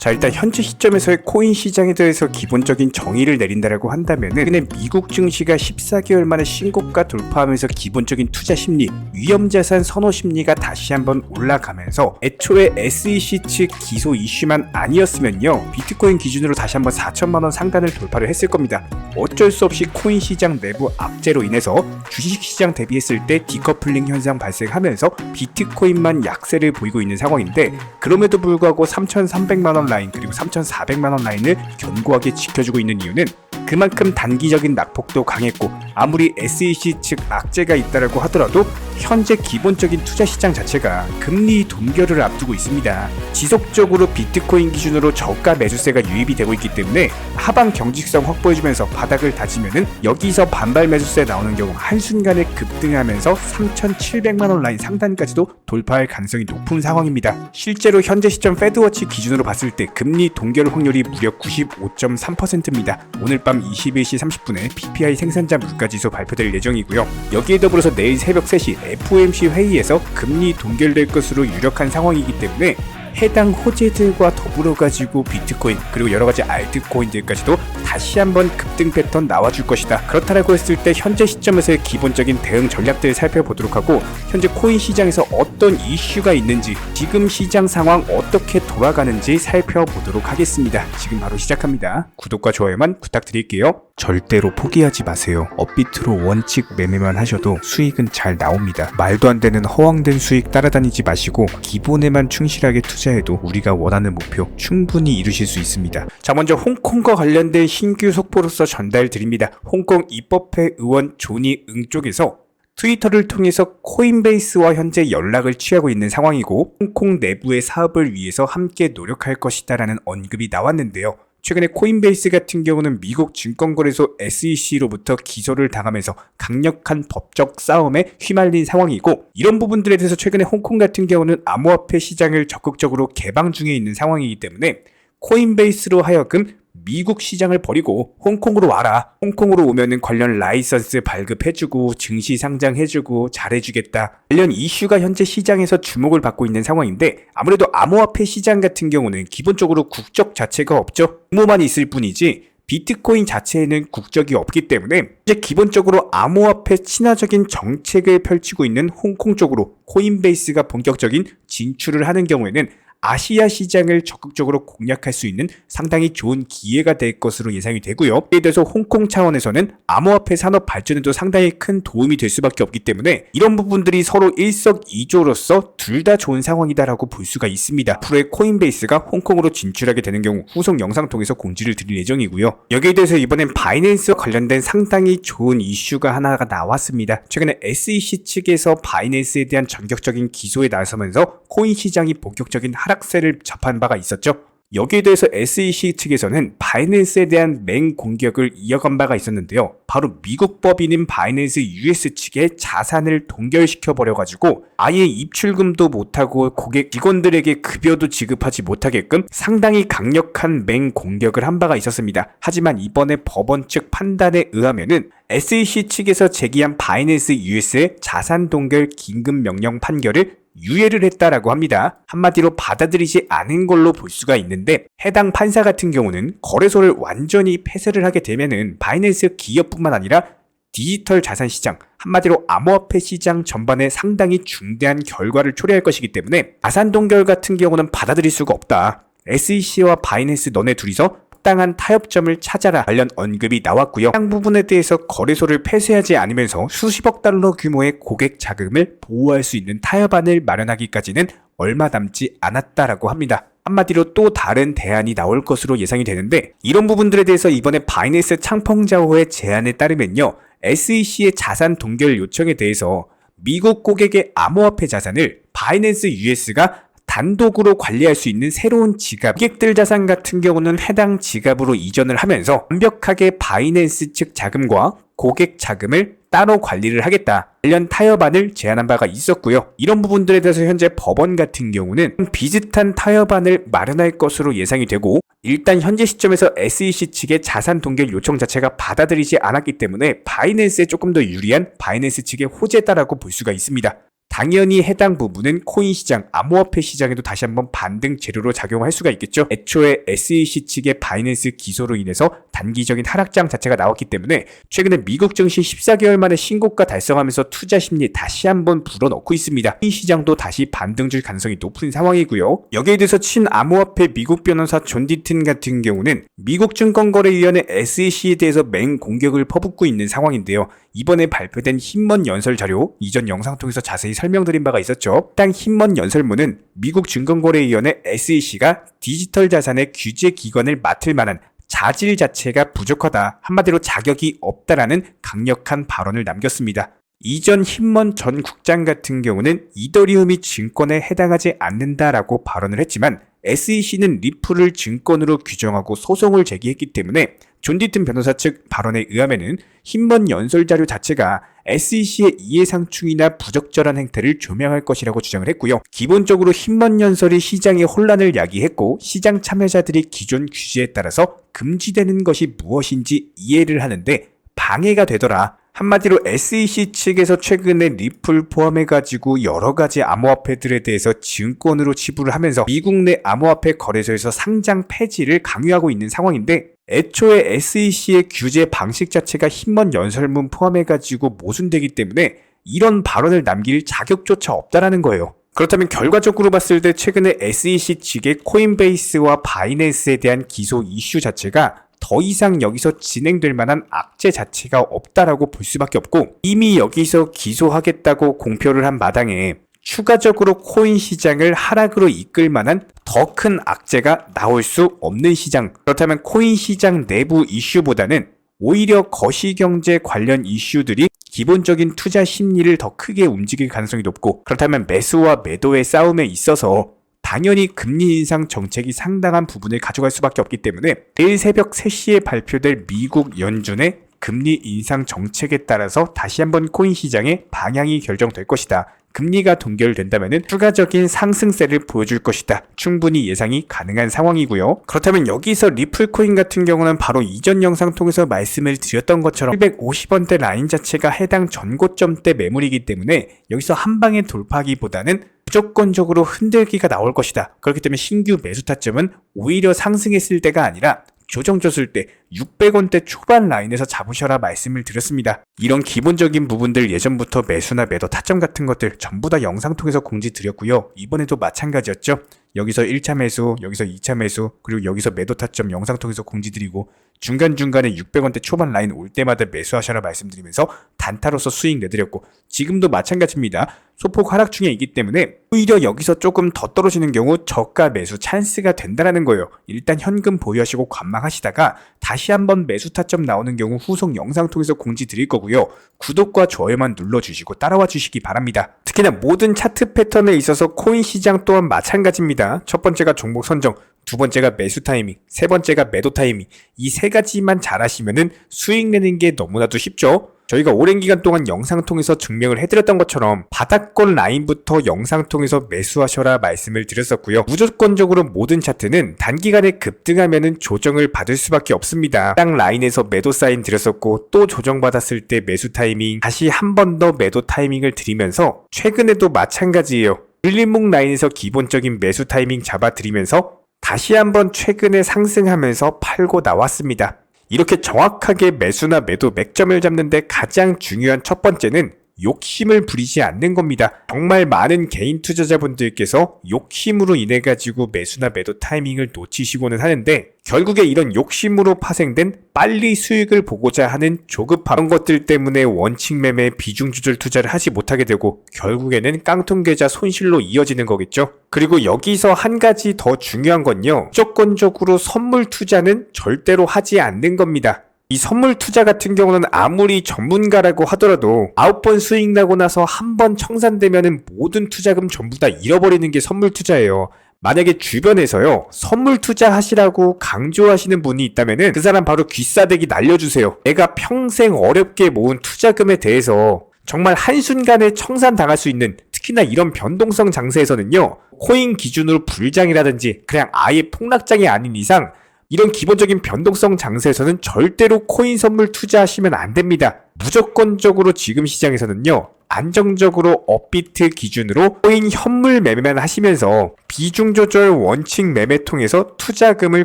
자, 일단 현재 시점에서의 코인 시장에 대해서 기본적인 정의를 내린다라고 한다면은 최근에 미국 증시가 14개월 만에 신고가 돌파하면서 기본적인 투자 심리, 위험자산 선호 심리가 다시 한번 올라가면서 애초에 SEC 측 기소 이슈만 아니었으면요, 비트코인 기준으로 다시 한번 4천만 원 상단을 돌파를 했을 겁니다. 어쩔 수 없이 코인 시장 내부 악재로 인해서 주식 시장 대비했을 때 디커플링 현상 발생하면서 비트코인만 약세를 보이고 있는 상황인데, 그럼에도 불구하고 3,300만 원 라인 그리고 3,400만 원 라인을 견고하게 지켜주고 있는 이유는 그만큼 단기적인 낙폭도 강했고, 아무리 SEC 측 악재가 있다라고 하더라도 현재 기본적인 투자 시장 자체가 금리 동결을 앞두고 있습니다. 지속적으로 비트코인 기준으로 저가 매수세가 유입이 되고 있기 때문에 하방 경직성 확보해주면서 바닥을 다지면은 여기서 반발 매수세 나오는 경우 한순간에 급등하면서 3,700만 원 라인 상단까지도 돌파할 가능성이 높은 상황입니다. 실제로 현재 시점 패드워치 기준으로 봤을 때 금리 동결 확률이 무려 95.3%입니다. 오늘 밤 21시 30분에 PPI 생산자 물가지수 발표될 예정이고요. 여기에 더불어서 내일 새벽 3시 FOMC 회의에서 금리 동결될 것으로 유력한 상황이기 때문에 해당 호재들과 더불어 가지고 비트코인 그리고 여러가지 알트코인들까지도 다시 한번 급등 패턴 나와줄 것이다. 그렇다라고 했을 때 현재 시점에서의 기본적인 대응 전략들을 살펴보도록 하고, 현재 코인 시장에서 어떤 이슈가 있는지, 지금 시장 상황 어떻게 돌아가는지 살펴보도록 하겠습니다. 지금 바로 시작합니다. 구독과 좋아요만 부탁드릴게요. 절대로 포기하지 마세요. 업비트로 원칙 매매만 하셔도 수익은 잘 나옵니다. 말도 안 되는 허황된 수익 따라다니지 마시고 기본에만 충실하게 투자해도 우리가 원하는 목표 충분히 이루실 수 있습니다. 자, 먼저 홍콩과 관련된 신규 속보로서 전달드립니다. 홍콩 입법회 의원 조니 응 쪽에서 트위터를 통해서 코인베이스와 현재 연락을 취하고 있는 상황이고, 홍콩 내부의 사업을 위해서 함께 노력할 것이다라는 언급이 나왔는데요. 최근에 코인베이스 같은 경우는 미국 증권거래소 SEC로부터 기소를 당하면서 강력한 법적 싸움에 휘말린 상황이고, 이런 부분들에 대해서 최근에 홍콩 같은 경우는 암호화폐 시장을 적극적으로 개방 중에 있는 상황이기 때문에 코인베이스로 하여금 미국 시장을 버리고 홍콩으로 와라, 홍콩으로 오면은 관련 라이선스 발급해주고 증시 상장해주고 잘해주겠다, 관련 이슈가 현재 시장에서 주목을 받고 있는 상황인데, 아무래도 암호화폐 시장 같은 경우는 기본적으로 국적 자체가 없죠. 규모만 있을 뿐이지 비트코인 자체에는 국적이 없기 때문에 이제 기본적으로 암호화폐 친화적인 정책을 펼치고 있는 홍콩 쪽으로 코인베이스가 본격적인 진출을 하는 경우에는 아시아 시장을 적극적으로 공략할 수 있는 상당히 좋은 기회가 될 것으로 예상이 되고요. 이에 대해서 홍콩 차원에서는 암호화폐 산업 발전에도 상당히 큰 도움이 될 수밖에 없기 때문에 이런 부분들이 서로 일석이조로서 둘 다 좋은 상황이다라고 볼 수가 있습니다. 앞으로의 코인베이스가 홍콩으로 진출하게 되는 경우 후속 영상 통해서 공지를 드릴 예정이고요. 여기에 대해서 이번엔 바이낸스와 관련된 상당히 좋은 이슈가 하나가 나왔습니다. 최근에 SEC 측에서 바이낸스에 대한 전격적인 기소에 나서면서 코인 시장이 본격적인 하락세를 접한 바가 있었죠. 여기에 대해서 SEC 측에서는 바이낸스에 대한 맹공격을 이어간 바가 있었는데요. 바로 미국 법인인 바이낸스 US 측의 자산을 동결시켜버려가지고 아예 입출금도 못하고 고객 직원들에게 급여도 지급하지 못하게끔 상당히 강력한 맹공격을 한 바가 있었습니다. 하지만 이번에 법원 측 판단에 의하면은 SEC 측에서 제기한 바이낸스 US의 자산 동결 긴급 명령 판결을 유예를 했다라고 합니다. 한마디로 받아들이지 않은 걸로 볼 수가 있는데, 해당 판사 같은 경우는 거래소를 완전히 폐쇄를 하게 되면은 바이낸스 기업뿐만 아니라 디지털 자산 시장, 한마디로 암호화폐 시장 전반에 상당히 중대한 결과를 초래할 것이기 때문에 자산 동결 같은 경우는 받아들일 수가 없다. SEC와 바이낸스 너네 둘이서 적당한 타협점을 찾아라 관련 언급이 나왔고요. 해당 부분에 대해서 거래소를 폐쇄하지 않으면서 수십억 달러 규모의 고객 자금을 보호할 수 있는 타협안을 마련하기까지는 얼마 남지 않았다라고 합니다. 한마디로 또 다른 대안이 나올 것으로 예상이 되는데, 이런 부분들에 대해서 이번에 바이낸스 창펑자호의 제안에 따르면요, SEC의 자산 동결 요청에 대해서 미국 고객의 암호화폐 자산을 바이낸스 US가 단독으로 관리할 수 있는 새로운 지갑, 고객들 자산 같은 경우는 해당 지갑으로 이전을 하면서 완벽하게 바이낸스 측 자금과 고객 자금을 따로 관리를 하겠다, 관련 타협안을 제안한 바가 있었고요. 이런 부분들에 대해서 현재 법원 같은 경우는 비슷한 타협안을 마련할 것으로 예상이 되고, 일단 현재 시점에서 SEC 측의 자산 동결 요청 자체가 받아들이지 않았기 때문에 바이낸스에 조금 더 유리한 바이낸스 측의 호재다라고 볼 수가 있습니다. 당연히 해당 부분은 코인 시장, 암호화폐 시장에도 다시 한번 반등 재료로 작용할 수가 있겠죠. 애초에 SEC 측의 바이낸스 기소로 인해서 단기적인 하락장 자체가 나왔기 때문에 최근에 미국 증시 14개월 만에 신고가 달성하면서 투자 심리 다시 한번 불어넣고 있습니다. 코인 시장도 다시 반등줄 가능성이 높은 상황이고요. 여기에 대해서 친암호화폐 미국 변호사 존 디튼 같은 경우는 미국 증권거래위원회 SEC에 대해서 맹공격을 퍼붓고 있는 상황인데요. 이번에 발표된 흰먼 연설 자료, 이전 영상 통해서 자세히 설명드린 바가 있었죠. 일단 흰먼 연설문은 미국 증권거래위원회 SEC가 디지털 자산의 규제 기관을 맡을 만한 자질 자체가 부족하다, 한마디로 자격이 없다라는 강력한 발언을 남겼습니다. 이전 흰먼 전 국장 같은 경우는 이더리움이 증권에 해당하지 않는다라고 발언을 했지만 SEC는 리플을 증권으로 규정하고 소송을 제기했기 때문에 존 디튼 변호사 측 발언에 의하면은 흰먼 연설 자료 자체가 SEC의 이해상충이나 부적절한 행태를 조명할 것이라고 주장을 했고요. 기본적으로 흰먼 연설이 시장의 혼란을 야기했고 시장 참여자들이 기존 규제에 따라서 금지되는 것이 무엇인지 이해를 하는데 방해가 되더라. 한마디로 SEC 측에서 최근에 리플 포함해가지고 여러가지 암호화폐들에 대해서 증권으로 지불을 하면서 미국 내 암호화폐 거래소에서 상장 폐지를 강요하고 있는 상황인데 애초에 SEC의 규제 방식 자체가 흰먼 연설문 포함해가지고 모순되기 때문에 이런 발언을 남길 자격조차 없다라는 거예요. 그렇다면 결과적으로 봤을 때 최근에 SEC 측의 코인베이스와 바이낸스에 대한 기소 이슈 자체가 더 이상 여기서 진행될 만한 악재 자체가 없다라고 볼 수밖에 없고 이미 여기서 기소하겠다고 공표를 한 마당에 추가적으로 코인 시장을 하락으로 이끌 만한 더 큰 악재가 나올 수 없는 시장. 그렇다면 코인 시장 내부 이슈보다는 오히려 거시경제 관련 이슈들이 기본적인 투자 심리를 더 크게 움직일 가능성이 높고 그렇다면 매수와 매도의 싸움에 있어서 당연히 금리 인상 정책이 상당한 부분을 가져갈 수밖에 없기 때문에 내일 새벽 3시에 발표될 미국 연준의 금리 인상 정책에 따라서 다시 한번 코인 시장의 방향이 결정될 것이다. 금리가 동결된다면 추가적인 상승세를 보여줄 것이다. 충분히 예상이 가능한 상황이고요. 그렇다면 여기서 리플코인 같은 경우는 바로 이전 영상 통해서 말씀을 드렸던 것처럼 750원대 라인 자체가 해당 전고점대 매물이기 때문에 여기서 한 방에 돌파하기보다는 무조건적으로 흔들기가 나올 것이다. 그렇기 때문에 신규 매수 타점은 오히려 상승했을 때가 아니라 조정줬을 때 600원대 초반 라인에서 잡으셔라 말씀을 드렸습니다. 이런 기본적인 부분들 예전부터 매수나 매도 타점 같은 것들 전부 다 영상 통해서 공지 드렸고요. 이번에도 마찬가지였죠. 여기서 1차 매수, 여기서 2차 매수, 그리고 여기서 매도 타점 영상 통해서 공지 드리고 중간중간에 600원대 초반 라인 올 때마다 매수하셔라 말씀드리면서 단타로서 수익 내드렸고 지금도 마찬가지입니다. 소폭 하락 중에 있기 때문에 오히려 여기서 조금 더 떨어지는 경우 저가 매수 찬스가 된다는 거예요. 일단 현금 보유하시고 관망하시다가 다시 한번 매수 타점 나오는 경우 후속 영상 통해서 공지 드릴 거고요. 구독과 좋아요만 눌러주시고 따라와 주시기 바랍니다. 특히나 모든 차트 패턴에 있어서 코인 시장 또한 마찬가지입니다. 첫 번째가 종목 선정, 두 번째가 매수 타이밍, 세 번째가 매도 타이밍. 이 세 가지만 잘하시면은 수익 내는 게 너무나도 쉽죠. 저희가 오랜 기간 동안 영상 통해서 증명을 해드렸던 것처럼 바닥권 라인부터 영상 통해서 매수하셔라 말씀을 드렸었고요. 무조건적으로 모든 차트는 단기간에 급등하면은 조정을 받을 수밖에 없습니다. 딱 라인에서 매도 사인 드렸었고 또 조정받았을 때 매수 타이밍, 다시 한 번 더 매도 타이밍을 드리면서 최근에도 마찬가지예요. 일림목 라인에서 기본적인 매수 타이밍 잡아드리면서 다시 한번 최근에 상승하면서 팔고 나왔습니다. 이렇게 정확하게 매수나 매도 맥점을 잡는데 가장 중요한 첫 번째는 욕심을 부리지 않는 겁니다. 정말 많은 개인 투자자분들께서 욕심으로 인해 가지고 매수나 매도 타이밍을 놓치시고는 하는데 결국에 이런 욕심으로 파생된 빨리 수익을 보고자 하는 조급함, 이런 것들 때문에 원칙 매매 비중 조절 투자를 하지 못하게 되고 결국에는 깡통 계좌 손실로 이어지는 거겠죠. 그리고 여기서 한 가지 더 중요한 건요. 무조건적으로 선물 투자는 절대로 하지 않는 겁니다. 이 선물 투자 같은 경우는 아무리 전문가라고 하더라도 9번 수익 나고 나서 한 번 청산되면은 모든 투자금 전부 다 잃어버리는 게 선물 투자예요. 만약에 주변에서요 선물 투자하시라고 강조하시는 분이 있다면은 그 사람 바로 귀싸대기 날려주세요. 내가 평생 어렵게 모은 투자금에 대해서 정말 한순간에 청산당할 수 있는, 특히나 이런 변동성 장세에서는요 코인 기준으로 불장이라든지 그냥 아예 폭락장이 아닌 이상 이런 기본적인 변동성 장세에서는 절대로 코인 선물 투자하시면 안 됩니다. 무조건적으로 지금 시장에서는요 안정적으로 업비트 기준으로 코인 현물 매매만 하시면서 비중 조절 원칙 매매 통해서 투자금을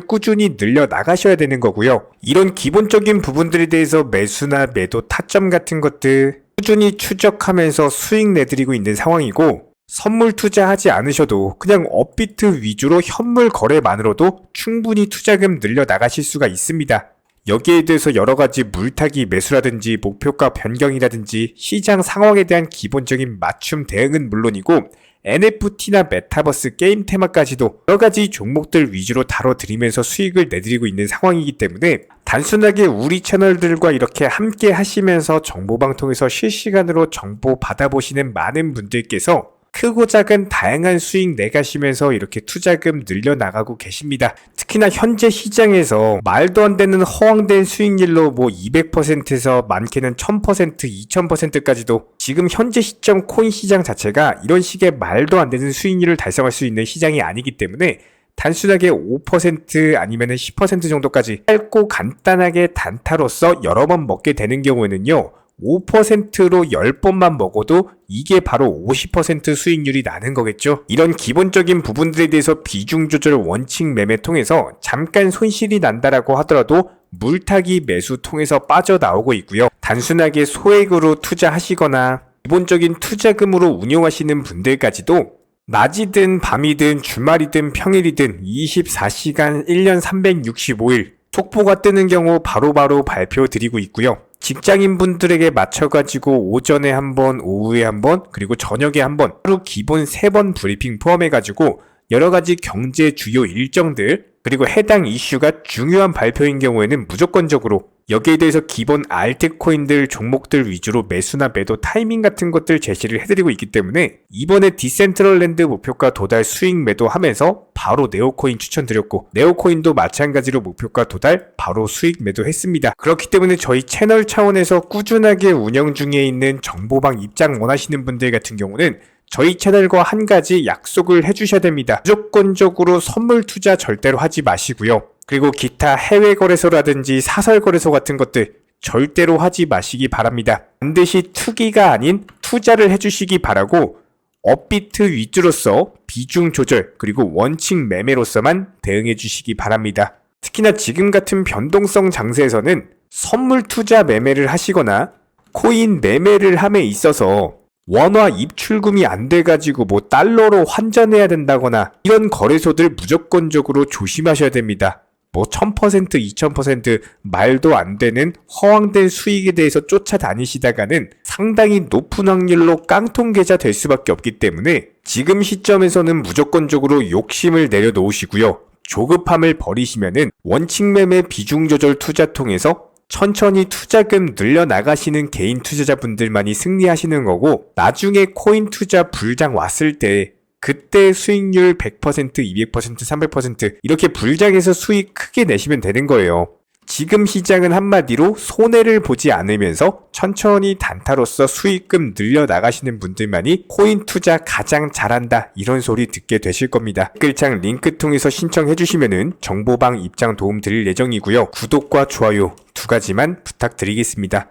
꾸준히 늘려 나가셔야 되는 거고요. 이런 기본적인 부분들에 대해서 매수나 매도 타점 같은 것들 꾸준히 추적하면서 수익 내드리고 있는 상황이고, 선물 투자하지 않으셔도 그냥 업비트 위주로 현물 거래만으로도 충분히 투자금 늘려 나가실 수가 있습니다. 여기에 대해서 여러가지 물타기 매수라든지 목표가 변경이라든지 시장 상황에 대한 기본적인 맞춤 대응은 물론이고, NFT나 메타버스 게임 테마까지도 여러가지 종목들 위주로 다뤄드리면서 수익을 내드리고 있는 상황이기 때문에, 단순하게 우리 채널들과 이렇게 함께 하시면서 정보방통에서 실시간으로 정보 받아보시는 많은 분들께서 크고 작은 다양한 수익 내가시면서 이렇게 투자금 늘려나가고 계십니다. 특히나 현재 시장에서 말도 안 되는 허황된 수익률로 200%에서 많게는 1000%, 2000%까지도 지금 현재 시점 코인 시장 자체가 이런 식의 말도 안 되는 수익률을 달성할 수 있는 시장이 아니기 때문에, 단순하게 5% 아니면 10% 정도까지 짧고 간단하게 단타로서 여러 번 먹게 되는 경우에는요, 5%로 10번만 먹어도 이게 바로 50% 수익률이 나는 거겠죠. 이런 기본적인 부분들에 대해서 비중 조절 원칙 매매 통해서 잠깐 손실이 난다라고 하더라도 물타기 매수 통해서 빠져나오고 있고요. 단순하게 소액으로 투자하시거나 기본적인 투자금으로 운용하시는 분들까지도 낮이든 밤이든 주말이든 평일이든 24시간 1년 365일 속보가 뜨는 경우 바로바로 발표 드리고 있고요. 직장인 분들에게 맞춰가지고 오전에 한 번, 오후에 한 번, 그리고 저녁에 한 번, 하루 기본 3번 브리핑 포함해가지고 여러가지 경제 주요 일정들, 그리고 해당 이슈가 중요한 발표인 경우에는 무조건적으로 여기에 대해서 기본 알트코인들 종목들 위주로 매수나 매도 타이밍 같은 것들 제시를 해드리고 있기 때문에, 이번에 디센트럴랜드 목표가 도달 수익 매도하면서 바로 네오코인 추천드렸고, 네오코인도 마찬가지로 목표가 도달 바로 수익 매도했습니다. 그렇기 때문에 저희 채널 차원에서 꾸준하게 운영 중에 있는 정보방 입장 원하시는 분들 같은 경우는 저희 채널과 한 가지 약속을 해주셔야 됩니다. 무조건적으로 선물 투자 절대로 하지 마시고요. 그리고 기타 해외 거래소라든지 사설 거래소 같은 것들 절대로 하지 마시기 바랍니다. 반드시 투기가 아닌 투자를 해주시기 바라고, 업비트 위주로서 비중 조절 그리고 원칙 매매로서만 대응해 주시기 바랍니다. 특히나 지금 같은 변동성 장세에서는 선물 투자 매매를 하시거나 코인 매매를 함에 있어서 원화 입출금이 안 돼가지고 달러로 환전해야 된다거나 이런 거래소들 무조건적으로 조심하셔야 됩니다. 1000%, 2000% 말도 안 되는 허황된 수익에 대해서 쫓아다니시다가는 상당히 높은 확률로 깡통 계좌 될 수밖에 없기 때문에, 지금 시점에서는 무조건적으로 욕심을 내려놓으시고요. 조급함을 버리시면은 원칙 매매 비중 조절 투자 통해서 천천히 투자금 늘려나가시는 개인 투자자분들만이 승리하시는 거고, 나중에 코인 투자 불장 왔을 때 그때 수익률 100%, 200%, 300% 이렇게 불장해서 수익 크게 내시면 되는 거예요. 지금 시장은 한마디로 손해를 보지 않으면서 천천히 단타로서 수익금 늘려나가시는 분들만이 코인 투자 가장 잘한다, 이런 소리 듣게 되실 겁니다. 댓글창 링크 통해서 신청해주시면은 정보방 입장 도움 드릴 예정이고요. 구독과 좋아요 2가지만 부탁드리겠습니다.